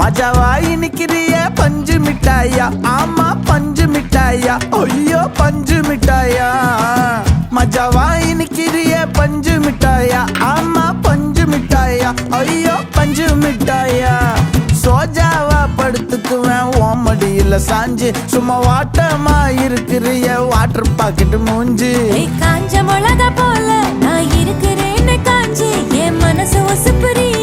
மஜாவாய் நிக்கிறிய பஞ்சு மிட்டாயா, ஆமா பஞ்சு மிட்டாயா, ஐயோ பஞ்சு மிட்டாயா. மஜாவாய் நிக்கிறிய பஞ்சு மிட்டாயா, ஆமா பஞ்சு மிட்டாயா, ஐயோ பஞ்சு மிட்டாயா. சோஜாவா படுத்துக்குவேன் ஓமடியில சாஞ்சு, சும்மா வாட்டமா இருக்கிறிய வாட்டர் பாக்கெட் மூஞ்சு. காஞ்ச மிளகா போல நான் இருக்கிறேன்னு காஞ்சி என் மனசு ஒசுப்புறிய